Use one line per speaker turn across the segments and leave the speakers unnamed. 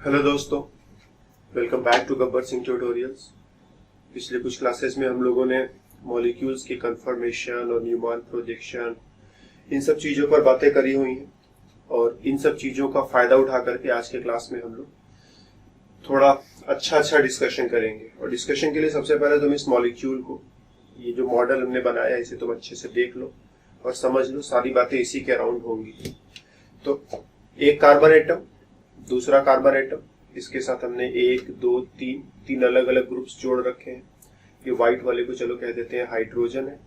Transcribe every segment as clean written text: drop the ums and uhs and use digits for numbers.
Hello दोस्तों, welcome back to Gabbar Singh tutorials. पिछले कुछ क्लासेस में हम लोगों ने मॉलिक्यूल्स की कंफर्मेशन और न्यूमैन प्रोजेक्शन इन सब चीज़ों पर बातें करी हुई हैं और इन सब चीज़ों का फ़ायदा उठा करके आज के क्लास में हम लोग थोड़ा अच्छा डिस्कशन करेंगे। और डिस्कशन के लिए सबसे पहले तुम इस मॉलिक्यूल को, ये जो मॉडल हमने बनाया है, इसे तुम अच्छे से देख लो और समझ लो। सारी बातें इसी के अराउंड होंगी। तो एक कार्बन एटम, दूसरा कार्बन एटम, इसके साथ हमने 1 2 3 अलग अलग ग्रुप्स जोड़ रखे हैं। ये व्हाइट वाले को चलो कह देते हैं हाइड्रोजन है,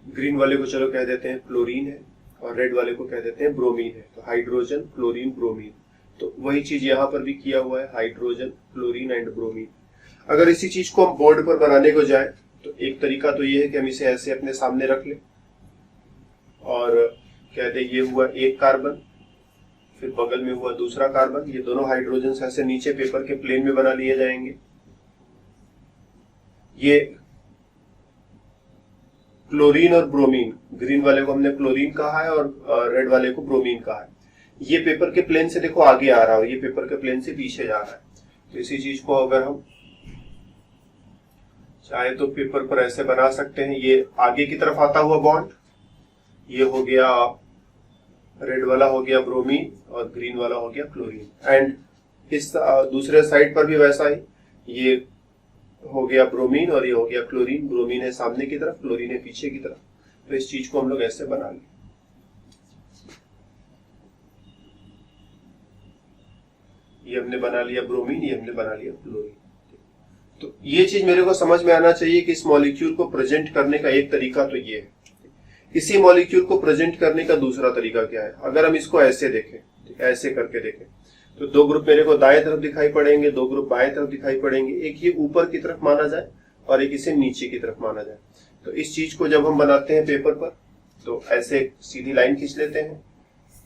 ग्रीन वाले को चलो कह देते हैं क्लोरीन है, और रेड वाले को कह देते हैं ब्रोमीन है। तो हाइड्रोजन, क्लोरीन, ब्रोमीन। तो वही चीज यहाँ पर भी किया हुआ है, हाइड्रोजन, क्लोरीन एंड ब्रोमीन। अगर इसी चीज को हम बोर्ड पर बनाने को जाए तो एक तरीका तो ये है कि हम इसे ऐसे अपने सामने रख लें और कह दे ये हुआ एक कार्बन, फिर बगल में हुआ दूसरा कार्बन। ये दोनों हाइड्रोजन ऐसे नीचे पेपर के प्लेन में बना लिए जाएंगे। ये क्लोरीन और ब्रोमीन, ग्रीन वाले को हमने क्लोरीन कहा है और रेड वाले को ब्रोमीन कहा है। ये पेपर के प्लेन से देखो आगे आ रहा है और ये पेपर के प्लेन से पीछे जा रहा है। तो इसी चीज को अगर हम चाहे तो पेपर पर ऐसे बना सकते हैं। ये आगे की तरफ आता हुआ बॉन्ड, ये हो गया रेड वाला हो गया ब्रोमीन और ग्रीन वाला हो गया क्लोरीन। एंड इस दूसरे साइड पर भी वैसा ही, ये हो गया ब्रोमीन और ये हो गया क्लोरीन। ब्रोमीन है सामने की तरफ, क्लोरीन है पीछे की तरफ। तो इस चीज को हम लोग ऐसे बना लें। ये हमने बना लिया ब्रोमीन, ये हमने बना लिया क्लोरीन। तो ये चीज मेरे को समझ में आना चाहिए कि इस मॉलिक्यूल को प्रेजेंट करने का एक तरीका तो ये है। इसी मॉलिक्यूल को प्रेजेंट करने का दूसरा तरीका क्या है? अगर हम इसको ऐसे देखें, ऐसे करके देखें, तो दो ग्रुप मेरे को दाएं तरफ दिखाई पड़ेंगे, दो ग्रुप बाएं तरफ दिखाई पड़ेंगे। एक ये ऊपर की तरफ माना जाए और एक इसे नीचे की तरफ माना जाए। तो इस चीज को जब हम बनाते हैं पेपर पर तो ऐसे सीधी लाइन खींच लेते हैं,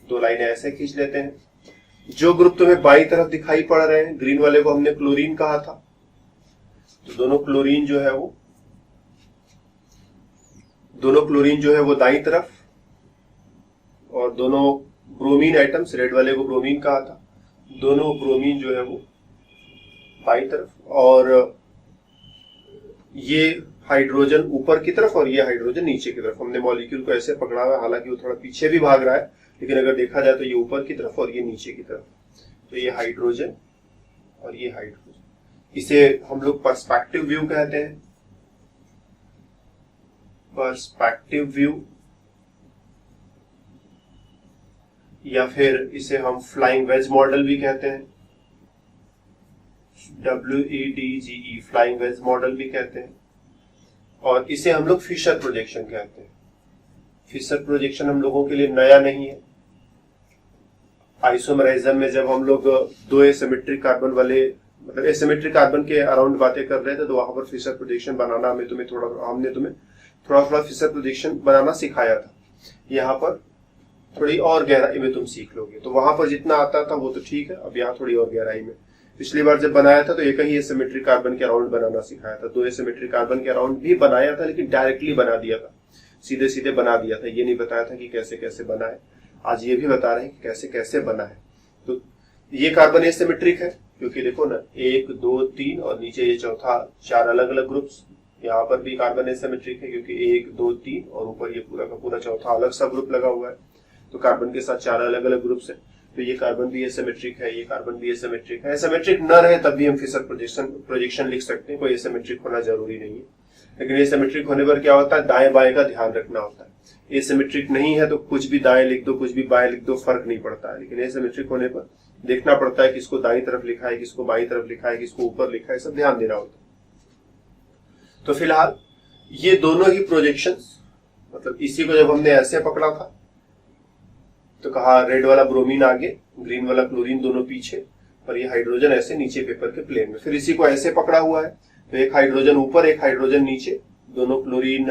दो लाइनें ऐसे खींच लेते हैं। जो ग्रुप तुम्हें बाईं तरफ दिखाई पड़ रहे हैं, ग्रीन वाले को हमने क्लोरीन कहा था, तो दोनों क्लोरीन जो है वो दाईं तरफ, और दोनों ब्रोमीन आइटम्स, रेड वाले को ब्रोमीन कहा था, दोनों ब्रोमीन जो है वो बाईं तरफ। और ये हाइड्रोजन ऊपर की तरफ और ये हाइड्रोजन नीचे की तरफ। हमने मॉलिक्यूल को ऐसे पकड़ा हुआ है, हालांकि वो थोड़ा पीछे भी भाग रहा है, लेकिन अगर देखा जाए तो ये ऊपर की तरफ और ये नीचे की तरफ। तो ये हाइड्रोजन और ये हाइड्रोजन, इसे हम लोग पर्सपेक्टिव व्यू कहते हैं। पर्सपेक्टिव व्यू, या फिर इसे हम फ्लाइंग वेज मॉडल भी कहते हैं, WEDGE, फ्लाइंग वेज मॉडल भी कहते हैं। और इसे हम लोग फिशर प्रोजेक्शन कहते हैं। फिशर प्रोजेक्शन हम लोगों के लिए नया नहीं है। आइसोमराइज्म में जब हम लोग दो एसिमेट्रिक कार्बन वाले, मतलब एसिमेट्रिक कार्बन के अराउंड बातें कर रहे थे, तो वहां पर फिशर प्रोजेक्शन बनाना हमने तुम्हें थोड़ा फिशर प्रोजेक्शन बनाना सिखाया था। यहाँ पर थोड़ी और गहराई में तुम सीख लोगे। तो वहां पर जितना आता था वो तो ठीक है, अब यहाँ थोड़ी और गहराई में। पिछली बार जब बनाया था तो एक ही एसिमेट्रिक कार्बन के अराउंड बनाना सिखाया था। दो एसिमेट्रिक कार्बन के अराउंड भी बनाया था, लेकिन डायरेक्टली बना दिया था, सीधे सीधे बना दिया था। ये नहीं बताया था कि कैसे कैसे बना है। आज ये भी बता रहे हैं कि कैसे कैसे बना है। तो ये कार्बन एसिमेट्रिक है क्योंकि देखो ना, 1 2 3 और नीचे ये चौथा 4 अलग अलग ग्रुप्स। यहाँ पर भी कार्बन एसिमेट्रिक है क्योंकि 1 2 3 और ऊपर ये पूरा का पूरा चौथा अलग सा ग्रुप लगा हुआ है। तो कार्बन के साथ 4 अलग अलग ग्रुप्स है। तो ये कार्बन भी एसिमेट्रिक है, ये कार्बन भी एसिमेट्रिक है। एसिमेट्रिक न रहे तब भी हम फिशर प्रोजेक्शन लिख सकते हैं, कोई एसिमेट्रिक होना जरूरी नहीं है। लेकिन एसिमेट्रिक होने पर क्या होता है, दाएं बाएं का ध्यान रखना होता है। एसिमेट्रिक नहीं है तो कुछ भी दाएं लिख दो, कुछ भी बाएं लिख दो, फर्क नहीं पड़ता है। लेकिन एसिमेट्रिक होने पर देखना पड़ता है किसको दाईं तरफ लिखा है, किसको बाईं तरफ लिखा है, किसको ऊपर लिखा है, सब ध्यान देना होता है। तो फिलहाल ये दोनों ही प्रोजेक्शंस, मतलब इसी को जब हमने ऐसे पकड़ा था तो कहा रेड वाला ब्रोमीन आगे, ग्रीन वाला क्लोरीन दोनों पीछे, और ये हाइड्रोजन ऐसे नीचे पेपर के प्लेन में। फिर इसी को ऐसे पकड़ा हुआ है तो एक हाइड्रोजन ऊपर, एक हाइड्रोजन नीचे, दोनों क्लोरीन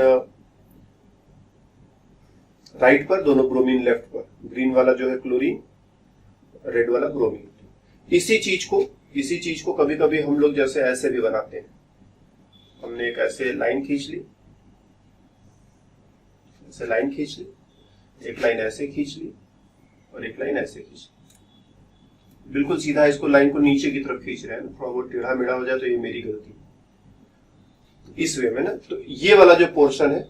राइट पर, दोनों ब्रोमीन लेफ्ट पर। ग्रीन वाला जो है क्लोरीन, रेड वाला ब्रोमीन। इसी चीज को कभी कभी हम लोग जैसे ऐसे भी बनाते हैं। हमने एक ऐसे लाइन खींच ली, ऐसे लाइन खींच ली, एक लाइन ऐसे खींच ली और एक लाइन ऐसे खींच ली। बिल्कुल सीधा इसको लाइन को नीचे की तरफ खींच रहे हैं ना, थोड़ा बहुत टेढ़ा मेढ़ा हो जाए तो ये मेरी गलती, इस वे में ना। तो ये वाला जो पोर्शन है,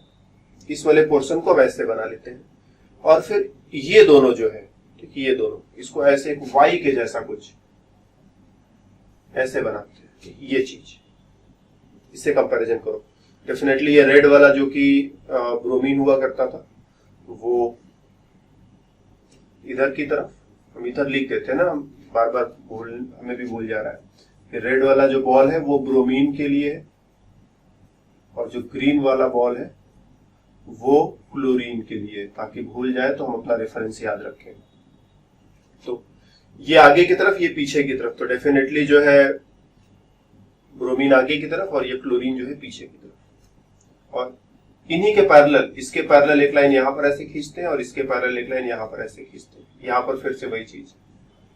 इस वाले पोर्शन को वैसे बना लेते हैं, और फिर ये दोनों जो है, ठीक, ये दोनों इसको ऐसे एक वाई के जैसा कुछ ऐसे बनाते हैं, ये चीज, इससे कंपैरिजन करो। डेफिनेटली ये रेड वाला जो कि ब्रोमीन हुआ करता था, वो इधर की तरफ, हम इधर लिख देते हैं ना, हम बार बार हमें भी भूल जा रहा है कि रेड वाला जो बॉल है वो ब्रोमीन के लिए है, और जो ग्रीन वाला बॉल है वो क्लोरीन के लिए, ताकि भूल जाए तो हम अपना रेफरेंस याद रखें। तो ये आगे की तरफ, ये पीछे की तरफ, तो डेफिनेटली जो है ब्रोमीन आगे की तरफ और ये क्लोरीन जो है पीछे की तरफ। और इन्हीं के पैरेलल, इसके पैरेलल एक लाइन यहां पर ऐसे खींचते हैं और इसके पैरेलल एक लाइन यहां पर ऐसे खींचते हैं। यहां पर फिर से वही चीज,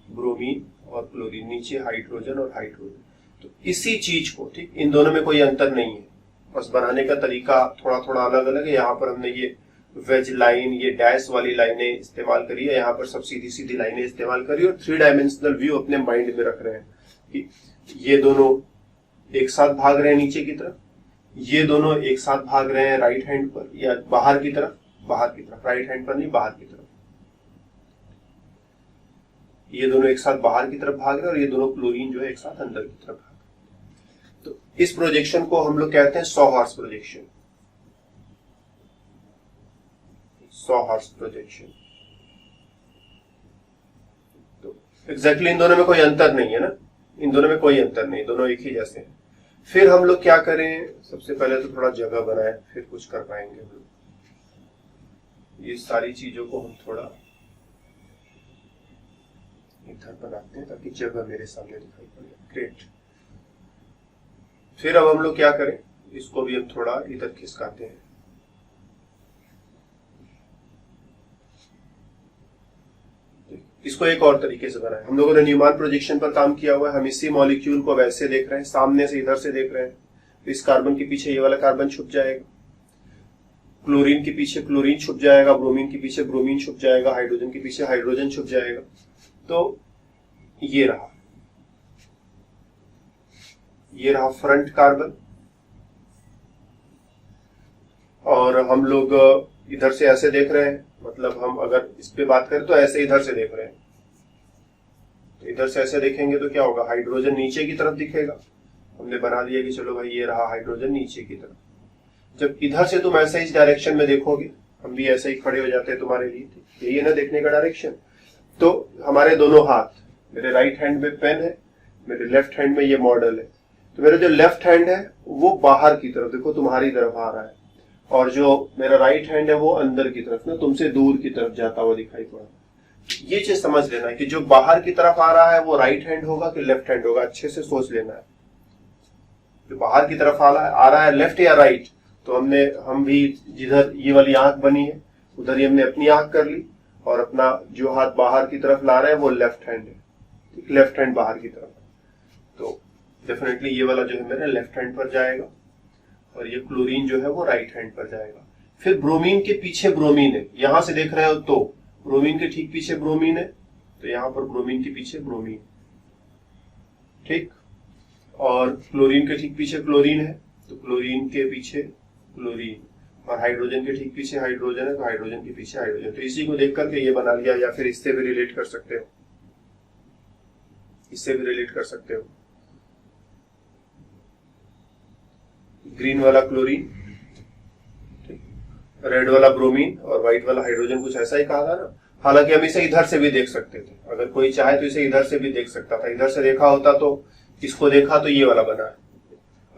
ब्रोमीन और क्लोरीन, नीचे हाइड्रोजन और हाइड्रोजन। तो इसी चीज को, ठीक, इन दोनों में कोई अंतर नहीं है, बस बनाने का तरीका थोड़ा थोड़ा अलग अलग है। यहाँ पर हमने ये वेज लाइन, ये डैश वाली लाइनें इस्तेमाल करी है, यहाँ पर सब सीधी सीधी लाइनें इस्तेमाल करी, और 3 डायमेंशनल व्यू अपने माइंड में रख रहे हैं कि ये दोनों एक साथ भाग रहे हैं नीचे की तरफ, ये दोनों एक साथ भाग रहे हैं राइट हैंड पर या बाहर की तरफ, राइट हैंड पर नहीं, बाहर की तरफ, ये दोनों एक साथ बाहर की तरफ भाग रहे हैं, और ये दोनों क्लोरीन जो है एक साथ अंदर की तरफ भाग रहे हैं। तो इस प्रोजेक्शन को हम लोग कहते हैं सॉहर्स प्रोजेक्शन, सॉहर्स प्रोजेक्शन। तो एग्जैक्टली इन दोनों में कोई अंतर नहीं है ना, इन दोनों में कोई अंतर नहीं, दोनों एक ही जैसे हैं। फिर हम लोग क्या करें, सबसे पहले तो थोड़ा जगह बनाए, फिर कुछ कर पाएंगे हम लोग। ये सारी चीजों को हम थोड़ा इधर बनाते हैं ताकि जगह मेरे सामने दिखाई पड़े। ग्रेट। फिर अब हम लोग क्या करें, इसको भी हम थोड़ा इधर खिसकाते हैं। इसको एक और तरीके से बनाए, हम लोगों ने न्यूमैन प्रोजेक्शन पर काम किया हुआ है, हम इसी मॉलिक्यूल को वैसे देख रहे हैं, सामने से इधर से देख रहे हैं। तो इस कार्बन के पीछे ये वाला कार्बन छुप जाएगा, क्लोरीन के पीछे क्लोरीन छुप जाएगा, ब्रोमीन के पीछे ब्रोमीन छुप जाएगा, हाइड्रोजन के पीछे हाइड्रोजन छुप जाएगा। तो ये रहा फ्रंट कार्बन, और हम लोग इधर से ऐसे देख रहे हैं, मतलब हम अगर इस पे बात करें तो ऐसे इधर से देख रहे हैं। तो इधर से ऐसे देखेंगे तो क्या होगा, हाइड्रोजन नीचे की तरफ दिखेगा। हमने बना दिया कि चलो भाई ये रहा हाइड्रोजन नीचे की तरफ। जब इधर से तुम ऐसे इस डायरेक्शन में देखोगे, हम भी ऐसे ही खड़े हो जाते हैं तुम्हारे लिए, यही है ना देखने का डायरेक्शन। तो हमारे दोनों हाथ, मेरे राइट हैंड में पेन है, मेरे लेफ्ट हैंड में ये मॉडल है। तो मेरा जो लेफ्ट हैंड है वो बाहर की तरफ, देखो तुम्हारी तरफ आ रहा है, और जो मेरा राइट हैंड है वो अंदर की तरफ ना, तुमसे दूर की तरफ जाता हुआ दिखाई पड़ा। ये चीज समझ लेना है कि जो बाहर की तरफ आ रहा है वो राइट हैंड होगा कि लेफ्ट हैंड होगा, अच्छे से सोच लेना है। जो बाहर की तरफ आ रहा है लेफ्ट या राइट। तो हम भी जिधर ये वाली आंख बनी है उधर ही हमने अपनी आंख कर ली, और अपना जो हाथ बाहर की तरफ ला रहे हैं वो लेफ्ट हैंड है, ठीक, लेफ्ट हैंड बाहर की तरफ। तो डेफिनेटली ये वाला जो है मेरा लेफ्ट हैंड पर जाएगा, और ये क्लोरीन जो है वो राइट हैंड पर जाएगा। फिर ब्रोमीन के पीछे ब्रोमीन है, यहां से देख रहे हो तो ब्रोमीन के ठीक पीछे ब्रोमीन है, तो यहां पर ब्रोमीन के पीछे ब्रोमीन, ठीक, और क्लोरीन के ठीक पीछे क्लोरीन है, तो क्लोरीन के पीछे क्लोरीन, और हाइड्रोजन के ठीक पीछे हाइड्रोजन है, तो हाइड्रोजन के पीछे हाइड्रोजन। तो इसी को देख करके ये बना लिया, या फिर इससे भी रिलेट कर सकते हो, इससे भी रिलेट कर सकते हो। ग्रीन वाला क्लोरीन, रेड वाला ब्रोमीन, और व्हाइट वाला हाइड्रोजन, कुछ ऐसा ही कहा था ना। हालांकि हम इसे इधर से भी देख सकते थे, अगर कोई चाहे तो इसे इधर से भी देख सकता था। इधर से देखा होता तो, इसको देखा तो ये वाला बना है,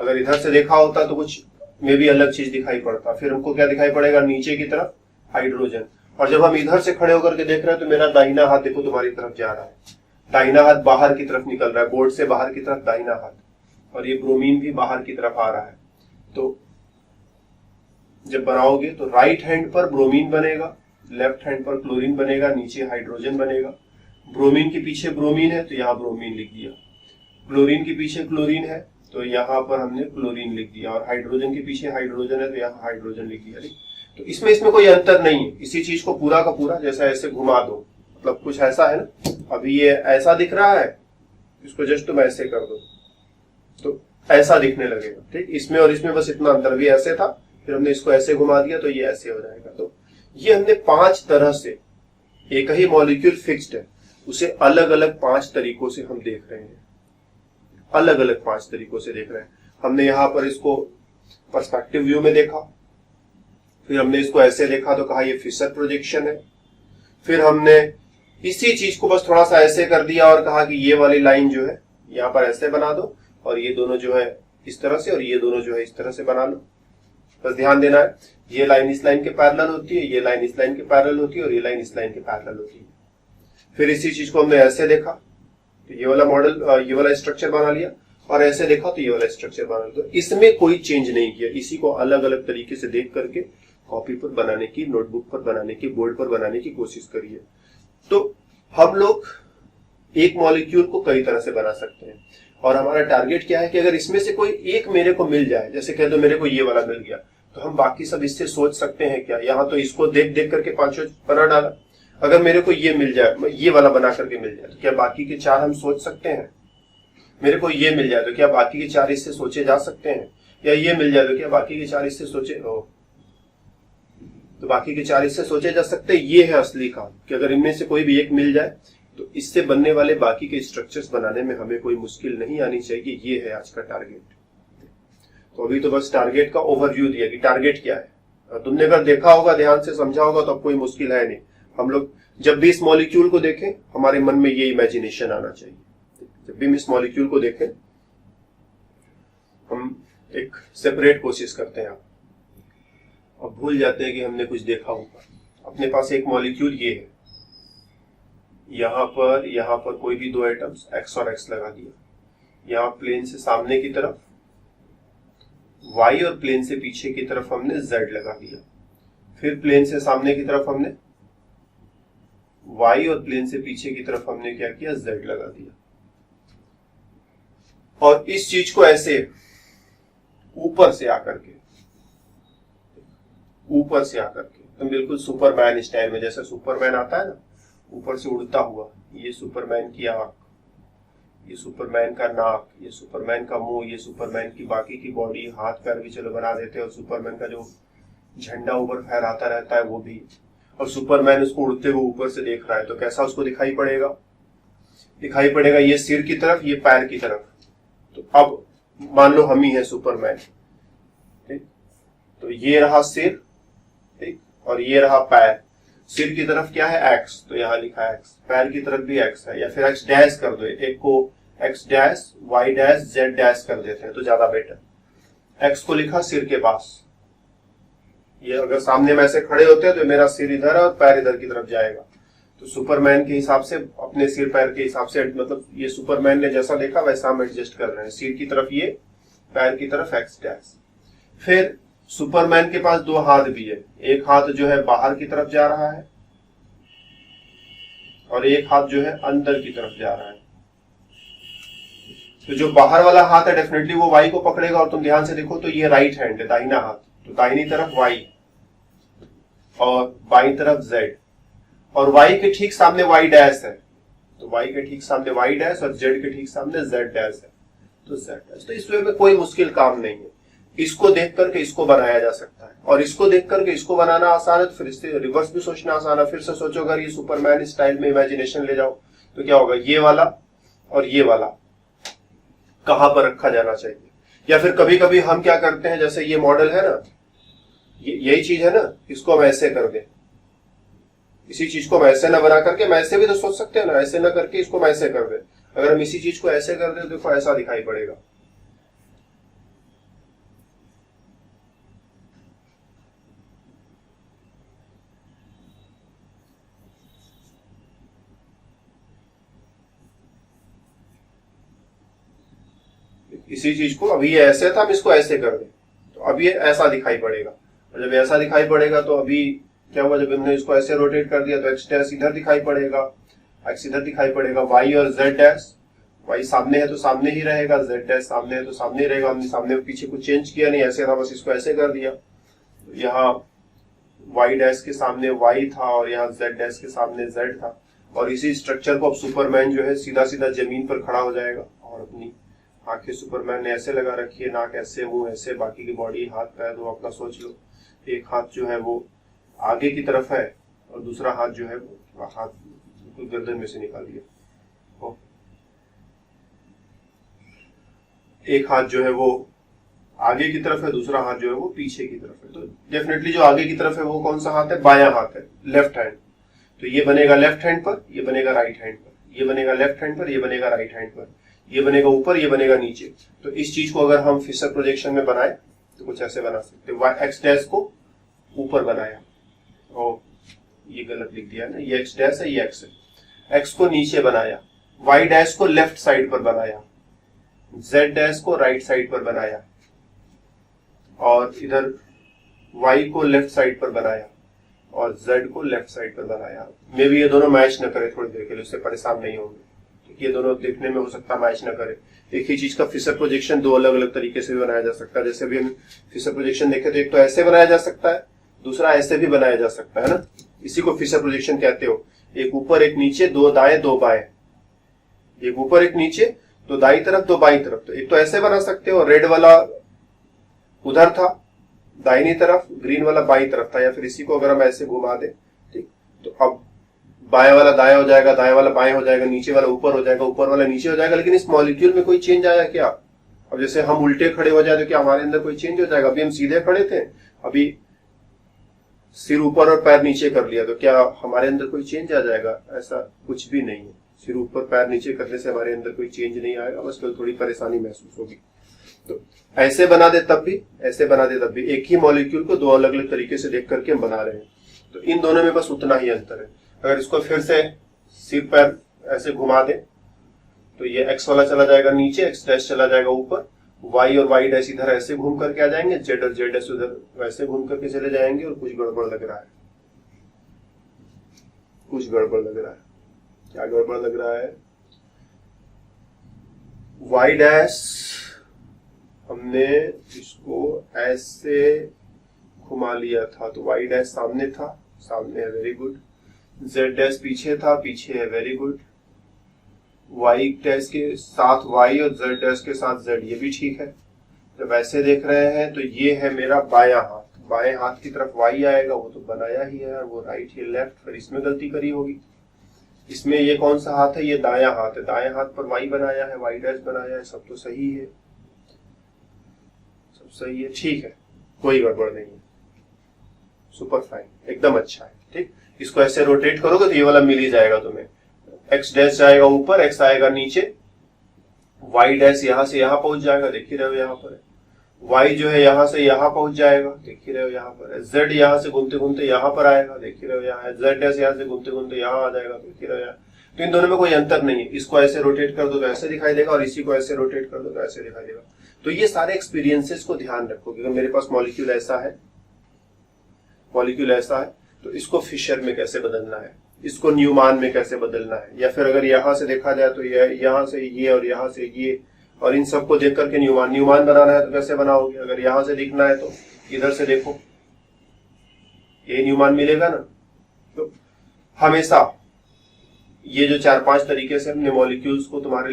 अगर इधर से देखा होता तो कुछ में भी अलग चीज दिखाई पड़ता। फिर हमको क्या दिखाई पड़ेगा, नीचे की तरफ हाइड्रोजन। और जब हम इधर से खड़े होकर के देख रहे हैं तो मेरा दाहिना हाथ देखो तुम्हारी तरफ जा रहा है, दाहिना हाथ बाहर की तरफ निकल रहा है, बोर्ड से बाहर की तरफ दाहिना हाथ, और ये ब्रोमीन भी बाहर की तरफ आ रहा है। तो जब बनाओगे तो राइट हैंड पर ब्रोमीन बनेगा, लेफ्ट हैंड पर क्लोरीन बनेगा, नीचे हाइड्रोजन बनेगा। ब्रोमीन के पीछे ब्रोमीन है तो यहाँ ब्रोमीन लिख दिया, क्लोरीन के पीछे क्लोरीन है तो यहाँ पर हमने क्लोरीन लिख दिया, और हाइड्रोजन के पीछे हाइड्रोजन है तो यहाँ हाइड्रोजन लिख दिया। तो इसमें कोई अंतर नहीं है। इसी चीज को पूरा का पूरा जैसा ऐसे घुमा दो, मतलब कुछ ऐसा है ना, अभी ये ऐसा दिख रहा है, इसको जस्ट तुम ऐसे कर दो तो ऐसा दिखने लगेगा, ठीक। इसमें और इसमें बस इतना अंतर, भी ऐसे था, फिर हमने इसको ऐसे घुमा दिया तो ये ऐसे हो जाएगा। तो ये हमने 5 तरह से, एक ही मॉलिक्यूल फिक्स्ड है, उसे अलग अलग 5 तरीकों से हम देख रहे हैं, अलग अलग 5 तरीकों से देख रहे हैं। हमने यहां पर इसको पर्सपेक्टिव व्यू में देखा, फिर हमने इसको ऐसे देखा तो कहा ये फिशर प्रोजेक्शन है, फिर हमने इसी चीज को बस थोड़ा सा ऐसे कर दिया और कहा कि ये वाली लाइन जो है यहां पर ऐसे बना दो, और ये दोनों जो है इस तरह से, और ये दोनों जो है इस तरह से बना लो। बस ध्यान देना है, ये लाइन इस लाइन के पैरेलल होती है, ये लाइन इस लाइन के पैरेलल होती है, और ये लाइन इस लाइन के पैरेलल होती है। फिर इसी चीज को हमने ऐसे देखा तो ये वाला मॉडल, ये वाला स्ट्रक्चर बना लिया, और ऐसे देखा तो ये वाला स्ट्रक्चर बना लिया। तो इसमें कोई चेंज नहीं किया, इसी को अलग अलग तरीके से देख करके कॉपी पर बनाने की, नोटबुक पर बनाने की, बोर्ड पर बनाने की कोशिश करिए। तो हम लोग एक मॉलिक्यूल को कई तरह से बना सकते हैं, और हमारा टारगेट क्या है कि अगर इसमें से कोई एक मेरे को मिल जाए, जैसे कह दो मेरे को ये वाला मिल गया, तो हम बाकी सब इससे सोच सकते हैं क्या। यहाँ तो इसको देख देख करके 5 बना डाला, अगर मेरे को ये मिल जाए, ये वाला बना करके मिल जाए, तो क्या बाकी के 4 हम सोच सकते हैं। मेरे को ये मिल जाए तो क्या बाकी के 4 इससे सोचे जा सकते हैं, या ये मिल जाए तो क्या बाकी के 4 इससे सोचे, तो बाकी के 4 इससे सोचे जा सकते हैं। ये है असली काम, कि अगर इनमें से कोई भी एक मिल जाए तो इससे बनने वाले बाकी के स्ट्रक्चर्स बनाने में हमें कोई मुश्किल नहीं आनी चाहिए। ये है आज का टारगेट। तो अभी तो बस टारगेट का ओवरव्यू दिया कि टारगेट क्या है। तुमने अगर देखा होगा, ध्यान से समझा होगा, तो अब कोई मुश्किल है नहीं। हम लोग जब भी इस मॉलिक्यूल को देखें, हमारे मन में ये इमेजिनेशन आना चाहिए। जब भी हम इस मॉलिक्यूल को देखें, हम एक सेपरेट कोशिश करते हैं, अब भूल जाते हैं कि हमने कुछ देखा होगा। अपने पास एक मॉलिक्यूल ये है, यहां पर कोई भी 2 एटम्स x और x लगा दिया, यहां प्लेन से सामने की तरफ y और प्लेन से पीछे की तरफ हमने z लगा दिया, फिर प्लेन से सामने की तरफ हमने y और प्लेन से पीछे की तरफ हमने क्या किया, z लगा दिया। और इस चीज को ऐसे ऊपर से आकर के तुम बिल्कुल सुपरमैन स्टाइल में, जैसे सुपरमैन आता है ना ऊपर से उड़ता हुआ, ये सुपरमैन की आंख, ये सुपरमैन का नाक, ये सुपरमैन का मुंह, ये सुपरमैन की बाकी की बॉडी, हाथ पैर भी चलो बना देते हैं, और सुपरमैन का जो झंडा ऊपर फहराता रहता है वो भी, और सुपरमैन उसको उड़ते हुए ऊपर से देख रहा है, तो कैसा उसको दिखाई पड़ेगा, ये सिर की तरफ, ये पैर की तरफ। तो अब मान लो हम ही है सुपरमैन, ठीक। तो ये रहा सिर, ठीक, और ये रहा पैर। सिर की तरफ क्या है, x, तो यहां लिखा है x, पैर की तरफ भी x है, या फिर x डैश कर दो, एक को x dash, y dash, z dash कर देते हैं तो ज्यादा बेटर। x को लिखा सिर के पास, ये अगर सामने में ऐसे खड़े होते हैं तो मेरा सिर इधर है और पैर इधर की तरफ जाएगा। तो सुपरमैन के हिसाब से, अपने सिर पैर के हिसाब से, मतलब ये सुपरमैन ने जैसा देखा वैसा हम एडजस्ट कर रहे हैं। सिर की तरफ ये, पैर की तरफ x डैश। फिर सुपरमैन के पास 2 हाथ भी है, एक हाथ जो है बाहर की तरफ जा रहा है और एक हाथ जो है अंदर की तरफ जा रहा है। तो जो बाहर वाला हाथ है डेफिनेटली वो y को पकड़ेगा, और तुम ध्यान से देखो तो ये राइट हैंड है, दाहिना हाथ, तो दाहिनी तरफ y और बाईं तरफ z, और y के ठीक सामने y डैश है, तो y के ठीक सामने y डैश और z के ठीक सामने z डैश है, तो z डैश। तो इस वे में कोई मुश्किल काम नहीं है, इसको देख करके इसको बनाया जा सकता है, और इसको देख करके इसको बनाना आसान है, तो फिर इससे रिवर्स भी सोचना आसान है। फिर से सोचो, अगर ये सुपरमैन स्टाइल में इमेजिनेशन ले जाओ तो क्या होगा, ये वाला और ये वाला कहां पर रखा जाना चाहिए। या फिर कभी कभी हम क्या करते हैं, जैसे ये मॉडल है ना, यही चीज है ना, इसको हम ऐसे कर दें, इसी चीज को हम ऐसे ना बना करके, हम ऐसे भी तो सोच सकते हैं ना, ऐसे ना करके इसको हम ऐसे कर दें। अगर हम इसी चीज को ऐसे कर दें तो देखो ऐसा दिखाई पड़ेगा। इसी चीज को, अभी ये ऐसे था, हम इसको ऐसे कर दें तो अब ये ऐसा दिखाई पड़ेगा, और जब ऐसा दिखाई पड़ेगा तो अभी क्या हुआ, जब हमने इसको ऐसे रोटेट कर दिया तो x डैश इधर दिखाई पड़ेगा, x इधर दिखाई पड़ेगा, y और z डैश, y सामने है तो सामने ही रहेगा, z डैश सामने है तो सामने ही रहेगा। हमने सामने पीछे कुछ चेंज किया नहीं, ऐसे था, बस इसको ऐसे कर दिया। यहाँ y डैश के सामने y था और यहाँ z डैश के सामने z था, और इसी स्ट्रक्चर को अब सुपरमैन जो है सीधा सीधा जमीन पर खड़ा हो जाएगा और अपनी आंखें सुपरमैन ने ऐसे लगा रखी है, नाक ऐसे, मुंह ऐसे, बाकी की बॉडी हाथ पैर दो अपना सोच लो। एक हाथ जो है वो आगे की तरफ है और दूसरा हाथ जो है वो हाथ गर्दन में से निकाल दिया। एक हाथ जो है वो आगे की तरफ है, दूसरा हाथ जो है वो पीछे की तरफ है। तो डेफिनेटली जो आगे की तरफ है वो कौन सा हाथ है? बायां हाथ है, लेफ्ट हैंड। तो ये बनेगा लेफ्ट हैंड पर, ये बनेगा राइट हैंड पर, ये बनेगा लेफ्ट हैंड पर, ये बनेगा राइट हैंड पर, ये बनेगा ऊपर, ये बनेगा नीचे। तो इस चीज को अगर हम फिशर प्रोजेक्शन में बनाए तो कुछ ऐसे बना सकते हैं। एक्स डैश को ऊपर बनाया, और ये गलत लिख दिया ना, ये एक्स डैश है, ये एक्स है। एक्स को नीचे बनाया, वाई डैश को लेफ्ट साइड पर बनाया, जेड डैश को राइट साइड पर बनाया, और इधर y को लेफ्ट साइड पर बनाया और z को लेफ्ट साइड पर बनाया। मे भी ये दोनों मैच न करे थोड़ी देर के लिए, उससे परेशान नहीं होंगे, क्योंकि ये दोनों देखने में हो सकता मैच न करे। एक ही चीज का फिशर प्रोजेक्शन दो अलग अलग तरीके से भी बनाया जा सकता है। जैसे भी हम फिशर प्रोजेक्शन देखे तो एक तो ऐसे बनाया जा सकता है, दूसरा ऐसे भी बनाया जा सकता है ना। इसी को फिशर प्रोजेक्शन कहते हो। एक ऊपर एक नीचे, दो दाएं दो बाएं, एक ऊपर एक नीचे, दो दाई तरफ दो बाई तरफ। तो एक तो ऐसे बना सकते हो, रेड वाला उधर था दाहिनी तरफ, ग्रीन वाला बाई तरफ था। या फिर इसी को अगर हम ऐसे घुमा दें, ठीक, तो अब बाएं वाला दाया हो जाएगा, दाएं वाला बाएं हो जाएगा, नीचे वाला ऊपर हो जाएगा, ऊपर वाला नीचे हो जाएगा। लेकिन इस मॉलिक्यूल में कोई चेंज आया क्या? अब जैसे हम उल्टे खड़े हो जाए तो क्या हमारे अंदर कोई चेंज हो जाएगा? अभी हम सीधे खड़े थे, अभी सिर ऊपर और पैर नीचे कर लिया, तो क्या हमारे अंदर कोई चेंज आ जाएगा? ऐसा कुछ भी नहीं है। सिर ऊपर पैर नीचे करने से हमारे अंदर कोई चेंज नहीं आएगा, बस केवल थोड़ी परेशानी महसूस होगी। तो ऐसे बना दे तब भी, ऐसे बना दे तब भी, एक ही मॉलिक्यूल को दो अलग अलग तरीके से देख करके हम बना रहे हैं। तो इन दोनों में बस उतना ही अंतर है। अगर इसको फिर से सिर पैर ऐसे घुमा दे तो ये एक्स वाला चला जाएगा नीचे, एक्स डैश चला जाएगा ऊपर, वाई और वाई डैश इधर ऐसे घूम करके आ जाएंगे, जेड और जेड डैश उधर वैसे घूम करके चले जाएंगे। और कुछ गड़बड़ लग रहा है, कुछ गड़बड़ लग रहा है। क्या गड़बड़ लग रहा है? वाई डैश हमने इसको ऐसे घुमा लिया था तो वाई डैश सामने था, सामने है, वेरी गुड। जेड डैश पीछे था, पीछे है, वेरी गुड। वाई डैश के साथ वाई और जेड डैश के साथ जेड, ये भी ठीक है। जब ऐसे देख रहे हैं तो ये है मेरा बायां हाथ, बाएं हाथ की तरफ वाई आएगा, वो तो बनाया ही है, वो राइट है लेफ्ट, फिर इसमें गलती करी होगी। इसमें ये कौन सा हाथ है? ये दायां हाथ है, दाएं हाथ पर वाई बनाया है, वाई डैश बनाया है, सब तो सही है, सब सही है, ठीक है, कोई गड़बड़ नहीं है, सुपर फाइन, एकदम अच्छा है। ठीक, इसको ऐसे रोटेट करोगे तो ये वाला मिल ही जाएगा तुम्हें। एक्स डैश जाएगा ऊपर, एक्स आएगा नीचे, वाई डैश यहां से यहां पहुंच जाएगा, देख ही रहे हो यहाँ पर है। वाई जो है यहां से यहां पहुंच जाएगा, देख ही रहे हो यहाँ पर है। जेड यहां से घूमते घूमते यहां पर आएगा, देख ही रहे हो यहाँ है। जेड डैश यहां से घूमते घूमते यहां आ जाएगा, देख ही रहे हो यहाँ। तो इन दोनों में कोई अंतर नहीं है। इसको ऐसे रोटेट कर दो तो ऐसे दिखाई देगा, और इसी को ऐसे रोटेट कर दो तो ऐसे दिखाई देगा। तो ये सारे एक्सपीरियंसेस को ध्यान रखो कि अगर मेरे पास मॉलिक्यूल ऐसा है, मॉलिक्यूल ऐसा है, तो इसको फिशर में कैसे बदलना है, इसको न्यूमान में कैसे बदलना है। या फिर अगर यहां से देखा जाए तो यहां से ये और यहां से ये, और इन सबको देख करके न्यूमान बनाना है तो कैसे बनाओगे? अगर यहां से दिखना है तो इधर से देखो, ये न्यूमान मिलेगा ना। तो हमेशा ये जो 4-5 तरीके से हमने मॉलिक्यूल को तुम्हारे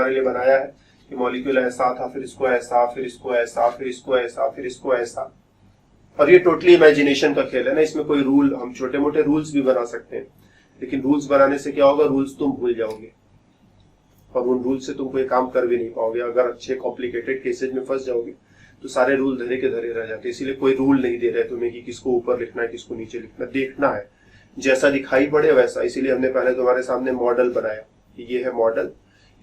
लिए बनाया है कि मॉलिक्यूल ऐसा था, फिर इसको ऐसा, फिर इसको ऐसा, फिर इसको ऐसा, फिर इसको ऐसा। और ये टोटली इमेजिनेशन का खेल है ना, इसमें कोई रूल, हम छोटे मोटे रूल्स भी बना सकते हैं, लेकिन रूल्स बनाने से क्या होगा? रूल्स तुम भूल जाओगे और उन रूल से तुम कोई काम कर भी नहीं पाओगे। अगर अच्छे कॉम्प्लिकेटेड केसेज में फंस जाओगे तो सारे रूल धरे के धरे रह जाते हैं। इसीलिए कोई रूल नहीं दे रहे तुम्हें कि किसको ऊपर लिखना है, किसको नीचे लिखना है, देखना है जैसा दिखाई पड़े वैसा। इसीलिए हमने पहले तुम्हारे सामने मॉडल बनाया कि ये है मॉडल,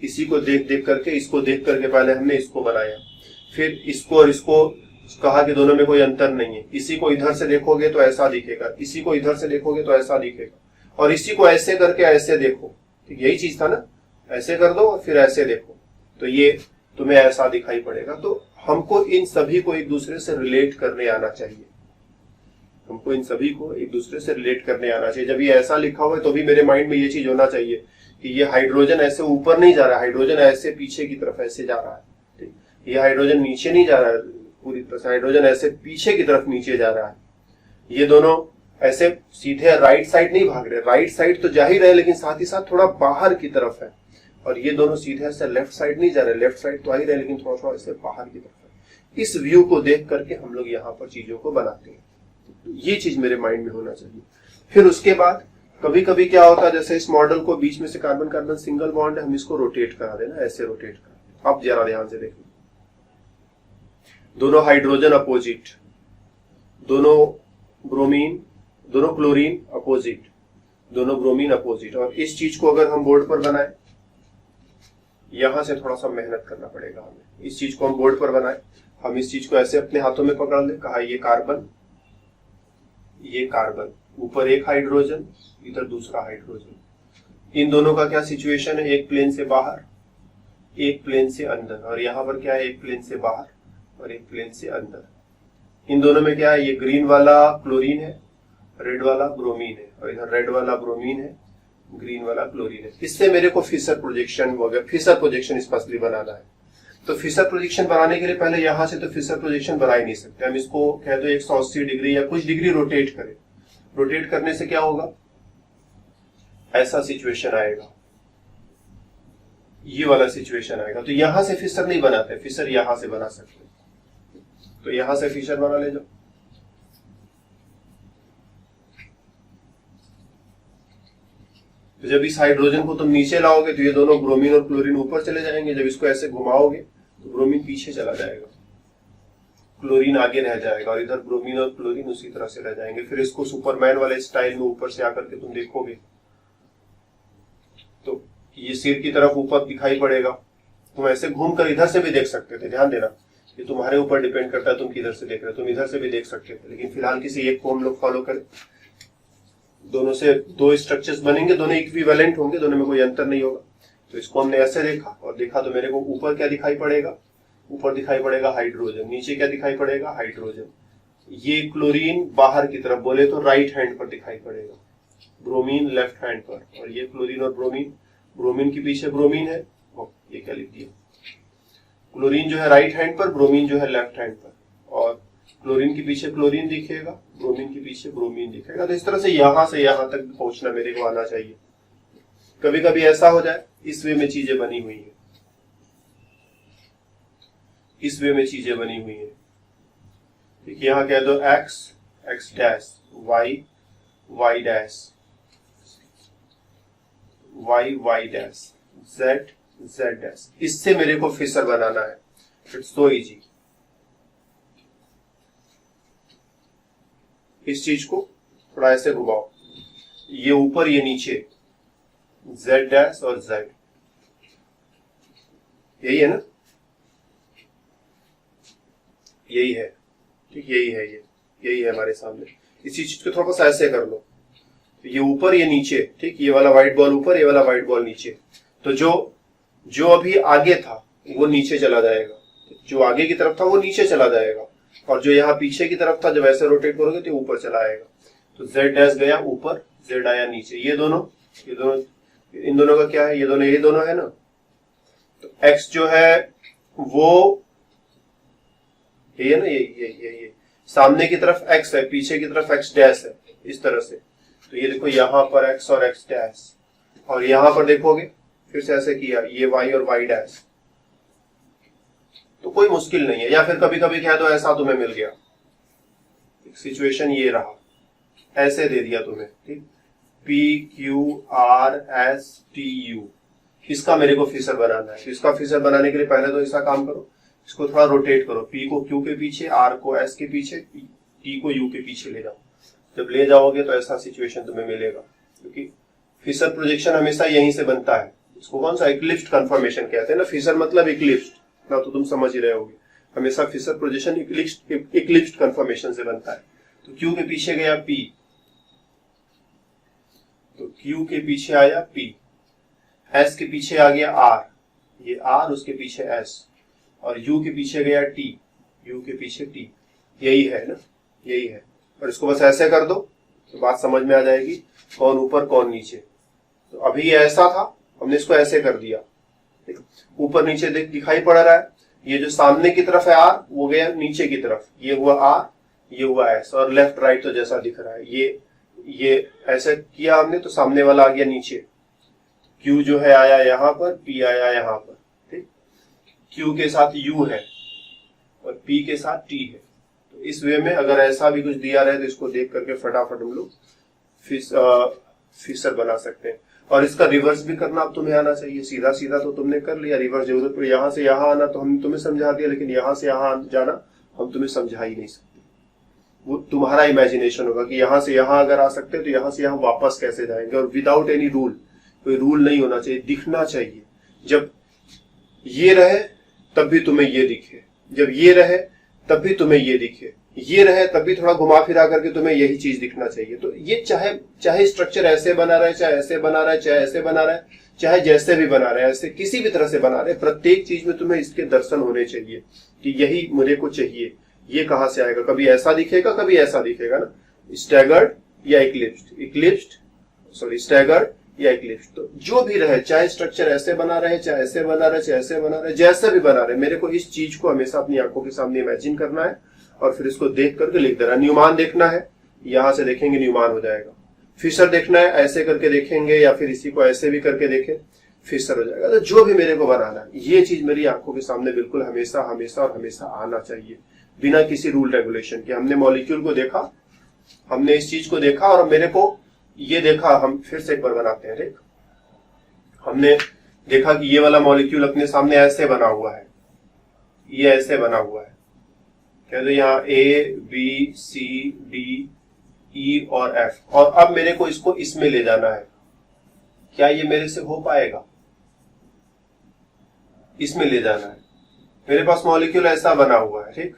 इसी को देख देख करके, इसको देख करके पहले हमने इसको बनाया, फिर इसको और इसको कहा कि दोनों में कोई अंतर नहीं है। इसी को इधर से देखोगे तो ऐसा दिखेगा, इसी को इधर से देखोगे तो ऐसा दिखेगा, और इसी को ऐसे करके ऐसे देखो, ठीक, यही चीज था ना, ऐसे कर दो और फिर ऐसे देखो तो ये तुम्हें ऐसा दिखाई पड़ेगा। तो हमको इन सभी को एक दूसरे से रिलेट करने आना चाहिए, हमको इन सभी को एक दूसरे से रिलेट करने आना चाहिए। जब ये ऐसा लिखा हुआ है तो भी मेरे माइंड में ये चीज होना चाहिए कि ये हाइड्रोजन ऐसे ऊपर नहीं जा रहा है, हाइड्रोजन ऐसे पीछे की तरफ ऐसे जा रहा है, ठीक, ये हाइड्रोजन नीचे नहीं जा रहा है पूरी तरह से, हाइड्रोजन ऐसे पीछे की तरफ नीचे जा रहा है। ये दोनों ऐसे सीधे राइट साइड नहीं भाग रहे, राइट साइड तो जा ही रहे लेकिन साथ ही साथ थोड़ा बाहर की तरफ है, और ये दोनों सीधे ऐसे लेफ्ट साइड नहीं जा रहे, लेफ्ट साइड तो आ ही रहे लेकिन थोड़ा थोड़ा ऐसे बाहर की तरफ है। इस व्यू को देख करके हम लोग यहाँ पर चीजों को बनाते हैं, ये चीज मेरे माइंड में होना चाहिए। फिर उसके बाद कभी कभी क्या होता है, जैसे इस मॉडल को बीच में से कार्बन कार्बन सिंगल बॉन्ड है, हम इसको रोटेट करा देना, ऐसे रोटेट करा। अब जरा ध्यान से देखो, दोनों हाइड्रोजन अपोजिट, दोनों ब्रोमीन, दोनों क्लोरीन अपोजिट, दोनों ब्रोमीन अपोजिट। और इस चीज को अगर हम बोर्ड पर बनाए, यहां से थोड़ा सा मेहनत करना पड़ेगा हमें। इस चीज को हम बोर्ड पर बनाए, हम इस चीज को ऐसे अपने हाथों में पकड़ ले, कहा ये कार्बन, ये कार्बन, ऊपर एक हाइड्रोजन, इधर दूसरा हाइड्रोजन। इन दोनों का क्या सिचुएशन है, एक प्लेन से बाहर, एक प्लेन से अंदर, और यहाँ पर क्या है, एक प्लेन से बाहर और एक प्लेन से अंदर। इन दोनों में क्या है, ये ग्रीन वाला क्लोरीन है, रेड वाला ब्रोमीन है, और इधर रेड वाला ब्रोमीन है, ग्रीन वाला क्लोरीन है। इससे मेरे को फिशर प्रोजेक्शन वगैरह, फिशर प्रोजेक्शन स्पेशली बनाना है। तो फिशर प्रोजेक्शन बनाने के लिए पहले यहां से तो फिशर प्रोजेक्शन बना ही नहीं सकते, हम इसको कह दो 180 डिग्री या कुछ डिग्री रोटेट करें। रोटेट करने से क्या होगा, ऐसा सिचुएशन आएगा, ये वाला सिचुएशन आएगा। तो यहां से फिशर नहीं बनाते, फिशर यहां से बना सकते, तो यहां से फिशर बना ले जाओ। तो जब इस हाइड्रोजन को तुम नीचे लाओगे तो ये दोनों ब्रोमीन और क्लोरीन ऊपर चले जाएंगे, जब इसको ऐसे घुमाओगे तो ब्रोमीन पीछे चला जाएगा, क्लोरीन आगे रह जाएगा, और इधर ब्रोमीन और क्लोरीन उसी तरह से रह जाएंगे। फिर इसको सुपरमैन वाले स्टाइल में ऊपर से आकर के तुम देखोगे तो ये सिर की तरफ ऊपर दिखाई पड़ेगा। तुम ऐसे घूम कर इधर से भी देख सकते थे, ध्यान देना, ये तुम्हारे ऊपर डिपेंड करता है तुम किधर से देख रहे हो, तुम इधर से भी देख सकते थे, लेकिन फिलहाल किसी एक को हम लोग फॉलो करें। दोनों से दो स्ट्रक्चर्स बनेंगे, दोनों इक्विवेलेंट होंगे, दोनों में कोई अंतर नहीं होगा। तो इसको हमने ऐसे देखा, और देखा तो मेरे को ऊपर क्या दिखाई पड़ेगा, ऊपर दिखाई पड़ेगा हाइड्रोजन, नीचे क्या दिखाई पड़ेगा, हाइड्रोजन। ये क्लोरीन बाहर की तरफ बोले तो राइट हैंड पर दिखाई पड़ेगा, ब्रोमीन लेफ्ट हैंड पर, और ये क्लोरीन और ब्रोमीन, ब्रोमीन के पीछे ब्रोमीन है, ये क्या लिख दिया, क्लोरीन जो है राइट हैंड पर, ब्रोमीन जो है लेफ्ट हैंड पर, और क्लोरीन के पीछे क्लोरीन दिखेगा, ब्रोमीन के पीछे ब्रोमीन दिखेगा। तो इस तरह से यहां तक पहुंचना मेरे को आना चाहिए। कभी कभी ऐसा हो जाए, इस वे में चीजें बनी हुई है, इस वे में चीजें बनी हुई है। ठीक, यहां कह दो x, x dash, y, y dash, y, y dash, z, z dash. इससे मेरे को फिशर बनाना है, इट्स सो इजी। इस चीज को थोड़ा ऐसे घुमाओ, ये ऊपर ये नीचे, जेड डैश और जेड, यही है ना, यही है, ठीक, यही है, यही है हमारे सामने। इसी चीज को थोड़ा सा ऐसे कर लो, ये ऊपर ये नीचे, ठीक, ये वाला व्हाइट बॉल ऊपर, ये वाला व्हाइट बॉल नीचे। तो जो अभी आगे था वो नीचे चला जाएगा, जो आगे की तरफ था वो नीचे चला जाएगा, और जो यहाँ पीछे की तरफ था जब ऐसे रोटेट करोगे तो ऊपर चला आएगा। तो जेड डैश गया ऊपर, जेड आया नीचे। ये दोनों इन दोनों का क्या है, ये दोनों है ना। तो एक्स जो है वो ये है ना, ये सामने की तरफ एक्स है, पीछे की तरफ एक्स डैश है, इस तरह से। तो ये देखो यहाँ पर एक्स और एक्स डैश, और यहाँ पर देखोगे फिर से ऐसे किया, ये वाई और वाई डैश। तो कोई मुश्किल नहीं है। या फिर कभी कभी कह दो ऐसा तुम्हें मिल गया, सिचुएशन ये रहा, ऐसे दे दिया तुम्हें, ठीक, P Q R S T U, इसका मेरे को फिशर बनाना है। तो इसका फिशर बनाने के लिए पहले तो ऐसा काम करो, इसको थोड़ा रोटेट करो, पी को क्यू के पीछे, आर को एस के पीछे, टी को यू के पीछे ले जाओ। जब ले जाओगे तो ऐसा सिचुएशन तुम्हें मिलेगा, क्योंकि फिशर प्रोजेक्शन हमेशा यहीं से बनता है। इसको कौन सा, इक्लिप्स्ड कन्फर्मेशन कहते हैं ना, फिशर मतलब इक्लिप्स्ड ना, तो तुम समझ ही रहे होगे। हमेशा फिशर प्रोजेक्शन इक्लिप्स्ड कन्फर्मेशन से बनता है। तो क्यू के पीछे गया पी, तो क्यू के पीछे आया पी, एस के पीछे आ गया आर, ये आर, उसके पीछे एस, और यू के पीछे गया टी, यू के पीछे टी। यही है ना, यही है। और इसको बस ऐसे कर दो तो बात समझ में आ जाएगी, कौन ऊपर कौन नीचे। तो अभी ये ऐसा था, हमने इसको ऐसे कर दिया, ऊपर नीचे दिखाई पड़ रहा है। ये जो सामने की तरफ है आर, वो गया नीचे की तरफ, ये हुआ आर, ये हुआ एस, और लेफ्ट राइट तो जैसा दिख रहा है। ये ये ऐसा किया हमने तो सामने वाला आ गया नीचे, Q जो है आया यहाँ पर, P आया यहाँ पर, ठीक। Q के साथ U है और P के साथ T है। तो इस वे में अगर ऐसा भी कुछ दिया रहे तो इसको देख करके फटाफट हम लोग फिशर बना सकते हैं। और इसका रिवर्स भी करना अब तुम्हें आना चाहिए। सीधा सीधा तो तुमने कर लिया, रिवर्स जरूरत पड़ी यहाँ से यहाँ आना तो हमने तुम्हें समझा दिया, लेकिन यहाँ से यहाँ जाना हम तुम्हें समझा ही नहीं सकते। वो तुम्हारा इमेजिनेशन होगा कि यहाँ से यहाँ अगर आ सकते हैं तो यहाँ से यहाँ वापस कैसे जाएंगे, और विदाउट एनी रूल। कोई रूल नहीं होना चाहिए, दिखना चाहिए। जब ये रहे तब भी तुम्हें ये दिखे, जब ये रहे तब भी तुम्हें ये दिखे, ये रहे तब भी थोड़ा घुमा फिरा करके तुम्हें यही चीज दिखना चाहिए। तो ये चाहे स्ट्रक्चर ऐसे बना रहे, चाहे ऐसे बना रहे, चाहे ऐसे बना रहे, चाहे जैसे भी बना रहे, ऐसे किसी भी तरह से बना रहे, प्रत्येक चीज में तुम्हें इसके दर्शन होने चाहिए कि यही मेरे को चाहिए। ये कहां से आएगा, कभी ऐसा दिखेगा, कभी ऐसा दिखेगा ना, स्टैगर्ड या स्टैगर्ड या इक्लिप्स्ड। तो जो भी रहे, चाहे स्ट्रक्चर ऐसे बना रहे, चाहे ऐसे बना रहे, चाहे ऐसे बना रहे, जैसे भी बना रहे, मेरे को इस चीज को हमेशा अपनी आंखों के सामने इमेजिन करना है और फिर इसको देख करके लिख देना। न्यूमान देखना है, यहां से देखेंगे न्यूमान हो जाएगा। फिशर देखना है, ऐसे करके देखेंगे या फिर इसी को ऐसे भी करके देखें, फिशर हो जाएगा। तो जो भी मेरे को बनाना है, ये चीज मेरी आंखों के सामने बिल्कुल हमेशा हमेशा और हमेशा आना चाहिए, बिना किसी रूल रेगुलेशन के। हमने मॉलिक्यूल को देखा, हमने इस चीज को देखा और मेरे को ये देखा। हम फिर से एक बार बनाते हैं, देख। हमने देखा कि ये वाला मॉलिक्यूल अपने सामने ऐसे बना हुआ है, ये ऐसे बना हुआ है, कह दो यहाँ A B C D E और F, और अब मेरे को इसको इसमें ले जाना है। क्या ये मेरे से हो पाएगा? इसमें ले जाना है। मेरे पास मॉलिक्यूल ऐसा बना हुआ है, ठीक,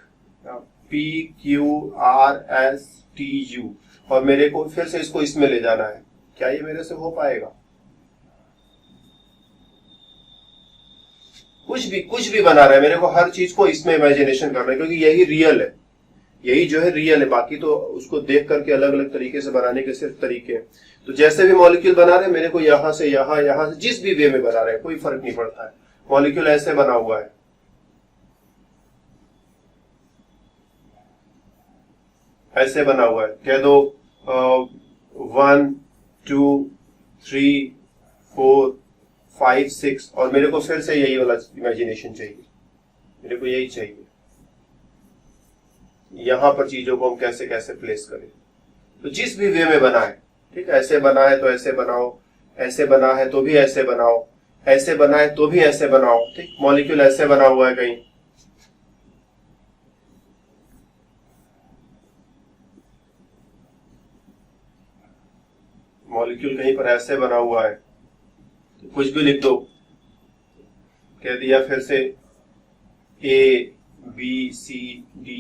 P Q R S T U, और मेरे को फिर से इसको इसमें ले जाना है। क्या ये मेरे से हो पाएगा? कुछ भी बना रहा है, मेरे को हर चीज को इसमें इमेजिनेशन करना है, क्योंकि यही रियल है, यही जो है रियल है। बाकी तो उसको देख करके अलग अलग तरीके से बनाने के सिर्फ तरीके हैं। तो जैसे भी मॉलिक्यूल बना रहे हैं, मेरे को यहां से यहां, यहां से जिस भी वे में बना रहे हैं, कोई फर्क नहीं पड़ता है। मॉलिक्यूल ऐसे बना हुआ है, ऐसे बना हुआ है, कह दो 1 2 3 4 5 6, और मेरे को फिर से यही वाला इमेजिनेशन चाहिए, मेरे को यही चाहिए। यहां पर चीजों को हम कैसे कैसे प्लेस करें, तो जिस भी वे में बना है, ठीक, ऐसे बना है तो ऐसे बनाओ, ऐसे बना है तो भी ऐसे बनाओ, ऐसे बना है तो भी ऐसे बनाओ, ठीक। मॉलिक्यूल ऐसे बना हुआ है, कहीं मॉलिक्यूल कहीं पर ऐसे बना हुआ है, तो कुछ भी लिख दो, कह दिया फिर से A B C D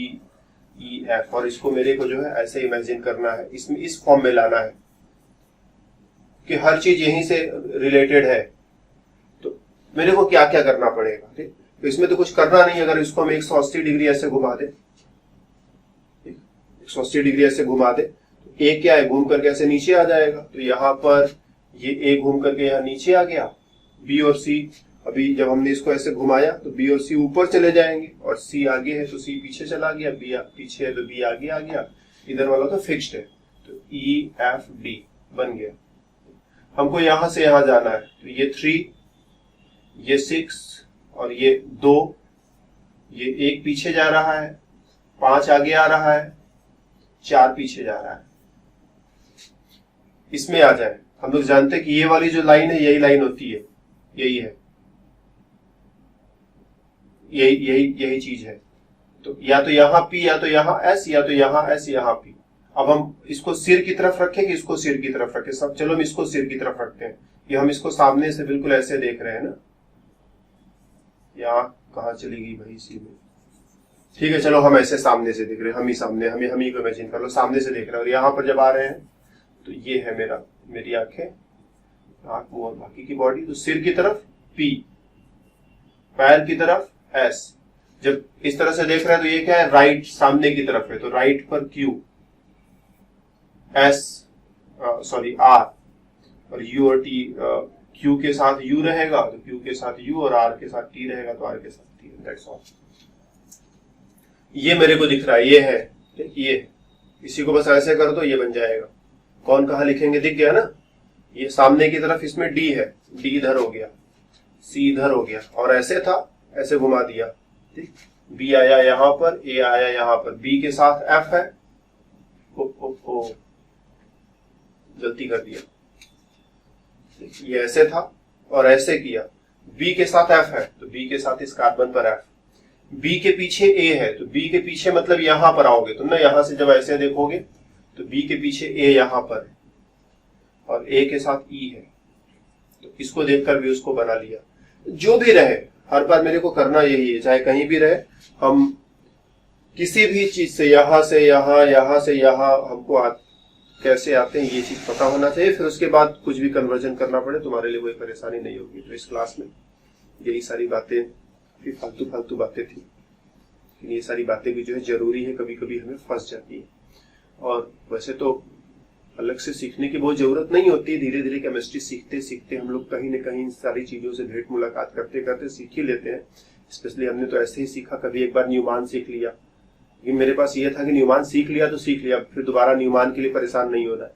E F, और इसको मेरे को जो है ऐसे इमेजिन करना है, इसमें इस फॉर्म में लाना है कि हर चीज यहीं से रिलेटेड है। तो मेरे को क्या क्या करना पड़ेगा, ठीक। तो इसमें तो कुछ करना नहीं, अगर इसको हम 180 डिग्री ऐसे घुमा दे, 180 डिग्री ऐसे घुमा दे, तो A क्या है, घूम करके ऐसे नीचे आ जाएगा। तो यहाँ पर ये A घूम करके यहाँ नीचे आ गया, B और C, अभी जब हमने इसको ऐसे घुमाया तो B और C ऊपर चले जाएंगे, और C आगे है तो C पीछे चला गया, B पीछे है तो B आगे आ गया, इधर वाला तो फिक्स्ड है, तो E F D बन गया। हमको यहां से यहां जाना है, तो ये 3, ये 6 और ये 2, ये 1 पीछे जा रहा है, 5 आगे आ रहा है, 4 पीछे जा रहा है, इसमें आ जाए। हम लोग जानते हैं कि ये वाली जो लाइन है यही लाइन होती है, यही है, यही चीज है। तो या तो यहाँ P, या तो यहाँ S, या तो यहाँ S, यहाँ P। अब हम इसको सिर की तरफ रखें कि इसको सिर की तरफ रखें? सब, चलो हम इसको सिर की तरफ रखते हैं, ये हम इसको सामने से बिल्कुल ऐसे देख रहे हैं ना। यहाँ कहाँ चली गई भाई सी में, ठीक है, चलो हम ऐसे सामने से देख रहे हैं, हम ही सामने, हम ही को इमेजिन कर लो, सामने से देख रहे हैं। और यहाँ पर जब आ रहे हैं तो ये है मेरी आंखें, आंख, मुंह और बाकी की बॉडी। तो सिर की तरफ P, पैर की तरफ S। जब इस तरह से देख रहे हैं तो ये क्या है, राइट सामने की तरफ है, तो राइट पर Q, R और U और T। Q के साथ U रहेगा तो Q के साथ U, और R के साथ T रहेगा तो R के साथ T। That's all. ये मेरे को दिख रहा है, ये है, ये, इसी को बस ऐसे कर दो, ये बन जाएगा। कौन कहाँ लिखेंगे दिख गया ना। ये सामने की तरफ इसमें डी है, डी इधर हो गया, सी इधर हो गया, और ऐसे था, ऐसे घुमा दिया, ठीक। बी आया यहां पर, ए आया यहां पर, बी के साथ एफ है, ओ गलती कर दिया, ये ऐसे था और ऐसे किया। बी के साथ एफ है तो बी के साथ इस कार्बन पर एफ, बी के पीछे ए है तो बी के पीछे मतलब यहां पर आओगे तुम ना, यहां से जब ऐसे देखोगे तो बी के पीछे ए यहां पर है और ए के साथ ई है, तो इसको देखकर भी उसको बना लिया। जो भी रहे, हर बार मेरे को करना यही है, चाहे कहीं भी रहे, हम किसी भी चीज से यहां से यहां से यहां हमको कैसे आते हैं ये चीज पता होना चाहिए। फिर उसके बाद कुछ भी कन्वर्जन करना पड़े तुम्हारे लिए कोई परेशानी नहीं होगी। तो इस क्लास में यही सारी बातें, फिर फालतू बातें थी, ये सारी बातें भी जो है जरूरी है, कभी कभी हमें फंस जाती है। और वैसे तो अलग से सीखने की बहुत जरूरत नहीं होती, धीरे धीरे केमिस्ट्री सीखते सीखते हम लोग कहीं न कहीं इन सारी चीजों से भेंट मुलाकात करते करते सीख ही लेते हैं। स्पेशली हमने तो ऐसे ही सीखा, कभी एक बार न्यूमान सीख लिया, कि मेरे पास ये था कि न्यूमान सीख लिया तो सीख लिया, फिर दोबारा न्यूमान के लिए परेशान नहीं होना है।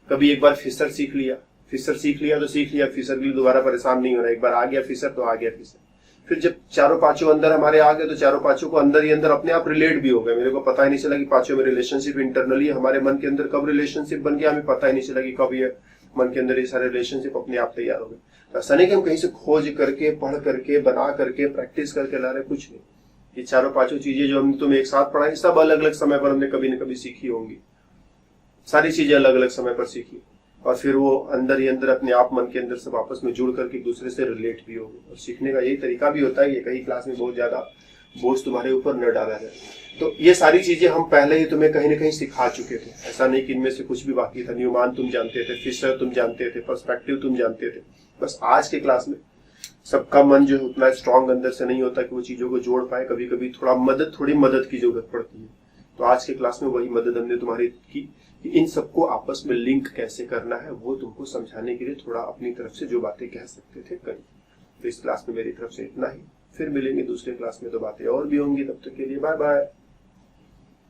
कभी एक बार फिशर सीख लिया, फिशर सीख लिया तो सीख लिया, फिशर के लिए दोबारा परेशान नहीं होना, एक बार आ गया फिशर तो आ गया फिशर। फिर जब चारों पांचों अंदर हमारे आ गए तो चारों पांचों को अंदर ही अंदर अपने आप रिलेट भी हो गए। मेरे को पता ही नहीं चला कि पांचों में रिलेशनशिप इंटरनली हमारे मन के अंदर कब रिलेशनशिप बन गया, हमें पता ही नहीं चला कि कब ये मन के अंदर ये सारे रिलेशनशिप अपने आप तैयार हो गए। तो ऐसा नहीं कि हम कहीं से खोज करके, पढ़ करके, बना करके, प्रैक्टिस करके ला रहे, कुछ नहीं। ये चारों पांचों चीजें जो हमने तुम्हें एक साथ पढ़ाई, सब अलग अलग समय पर हमने कभी न कभी सीखी होंगी, सारी चीजें अलग अलग समय पर सीखी, और फिर वो अंदर ही अंदर अपने आप मन के अंदर सब आपस में जुड़ करके एक दूसरे से रिलेट भी होगी। और सीखने का यही तरीका भी होता है, ये कहीं क्लास में बहुत ज्यादा बोझ तुम्हारे ऊपर न डाला जाए। तो ये सारी चीजें हम पहले ही तुम्हें कहीं न कहीं सिखा चुके थे, ऐसा नहीं कि इनमें से कुछ भी बाकी था। न्यूमान तुम जानते थे, फिशर तुम जानते थे, पर्सपेक्टिव तुम जानते थे। बस आज के क्लास में सबका मन जो है उतना स्ट्रांग अंदर से नहीं होता कि वो चीजों को जोड़ पाए, कभी कभी थोड़ी मदद की जरूरत पड़ती है। तो आज के क्लास में वही मदद हमने तुम्हारी की कि इन सबको आपस में लिंक कैसे करना है, वो तुमको समझाने के लिए थोड़ा अपनी तरफ से जो बातें कह सकते थे करें। तो इस क्लास में मेरी तरफ से इतना ही, फिर मिलेंगे दूसरे क्लास में, तो बातें और भी होंगी। तब तक के लिए बाय बाय।